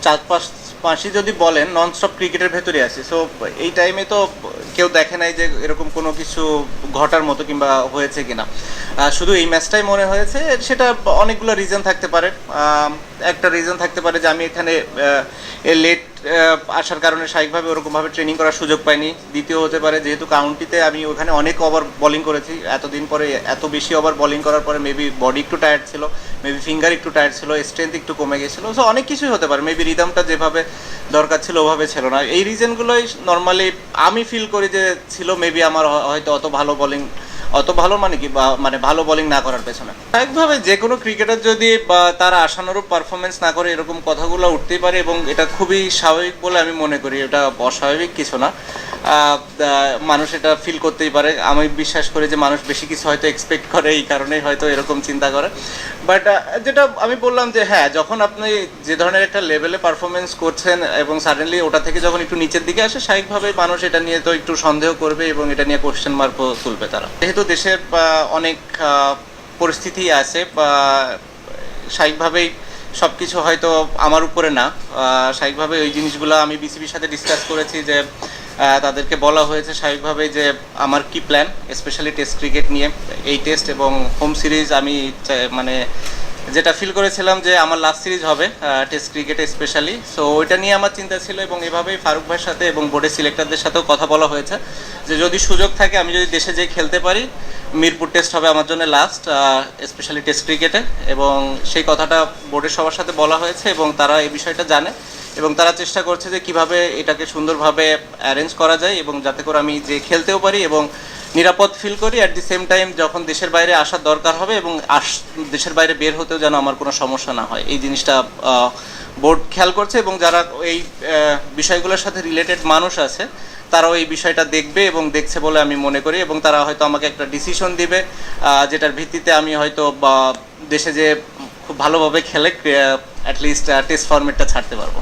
4-5 মাসই যদি বলেন নন স্টপ ক্রিকেটের ভেতরে আছি। সো এই টাইমে তো কেউ দেখে নাই যে এরকম কোনো কিছু ঘটার মতো কিংবা হয়েছে কিনা। শুধু এই ম্যাচটাই মনে হয়েছে, সেটা অনেকগুলো রিজন থাকতে পারে। একটা রিজন থাকতে পারে যে আমি এখানে লেট আসার কারণে স্বাভাবিকভাবে ওরকমভাবে ট্রেনিং করার সুযোগ পাইনি। দ্বিতীয় হতে পারে যেহেতু কাউন্টিতে আমি ওখানে অনেক ওভার বোলিং করেছি, এতদিন পরে এত বেশি ওভার বোলিং করার পরে মেবি বডি একটু টায়ার্ড ছিল, মেবি ফিঙ্গার একটু টায়ার্ড ছিল, স্ট্রেংথ একটু কমে গেছিলো। সো অনেক কিছুই হতে পারে, মেবি রিদমটা যেভাবে দরকার ছিল ওভাবে ছিল না। এই রিজনগুলোই নর্মালি আমি ফিল করি যে ছিল। মেবি আমার হয়তো অত ভালো মানে কি মানে ভালো বোলিং না করার পেছনে স্বাভাবিকভাবে যে কোনো ক্রিকেটার যদি বা তারা আশানুরূপ পারফরমেন্স না করে এরকম কথাগুলো উঠতেই পারে, এবং এটা খুবই স্বাভাবিক বলে আমি মনে করি। এটা অস্বাভাবিক কিছু না। মানুষ এটা ফিল করতেই পারে। আমি বিশ্বাস করি যে মানুষ বেশি কিছু হয়তো এক্সপেক্ট করে, এই কারণেই হয়তো এরকম চিন্তা করে। বাট যেটা আমি বললাম যে হ্যাঁ, যখন আপনি যে ধরনের একটা লেভেলে পারফরমেন্স করছেন এবং সাডেনলি ওটা থেকে যখন একটু নিচের দিকে আসে, স্বাভাবিকভাবেই মানুষ এটা নিয়ে তো একটু সন্দেহ করবে এবং এটা নিয়ে কোশ্চেন মার্কও তুলবে তারা। যেহেতু দেশের অনেক পরিস্থিতি আছে, স্বাভাবিকভাবেই সব কিছু হয়তো আমার উপরে না। স্বাভাবিকভাবে ওই জিনিসগুলো আমি বিসিবির সাথে ডিসকাস করেছি, যে তাদেরকে বলা হয়েছে স্বাভাবিকভাবে যে আমার কি প্ল্যান, স্পেশালি টেস্ট ক্রিকেট নিয়ে। এই টেস্ট এবং হোম সিরিজ আমি মানে যেটা ফিল করেছিলাম যে আমার লাস্ট সিরিজ হবে টেস্ট ক্রিকেটে স্পেশালি। সো ওইটা নিয়ে আমার চিন্তা ছিল, এবং এভাবেই ফারুক ভাইয়ের সাথে এবং বোর্ডের সিলেক্টরদের সাথেও কথা বলা হয়েছে যে যদি সুযোগ থাকে, আমি যদি দেশে যেয়ে খেলতে পারি, মিরপুর টেস্ট হবে আমার জন্য লাস্ট, স্পেশালি টেস্ট ক্রিকেটে। এবং সেই কথাটা বোর্ডের সবার সাথে বলা হয়েছে এবং তারা এই বিষয়টা জানে, এবং তারা চেষ্টা করছে যে কিভাবে এটাকে সুন্দরভাবে অ্যারেঞ্জ করা যায় এবং যাতে করে আমি যে খেলতেও পারি এবং নিরাপদ ফিল করি। অ্যাট দি সেম টাইম যখন দেশের বাইরে আসার দরকার হবে এবং দেশের বাইরে বের হতেও যেন আমার কোনো সমস্যা না হয়, এই জিনিসটা বোর্ড খেয়াল করছে। এবং যারা এই বিষয়গুলোর সাথে রিলেটেড মানুষ আছে, তারাও এই বিষয়টা দেখবে এবং দেখছে বলে আমি মনে করি, এবং তারা হয়তো আমাকে একটা ডিসিশন দিবে, যেটার ভিত্তিতে আমি হয়তো দেশে যে খুব ভালোভাবে খেলে অ্যাটলিস্ট টেস্ট ফরম্যাটটা ছাড়তে পারবো।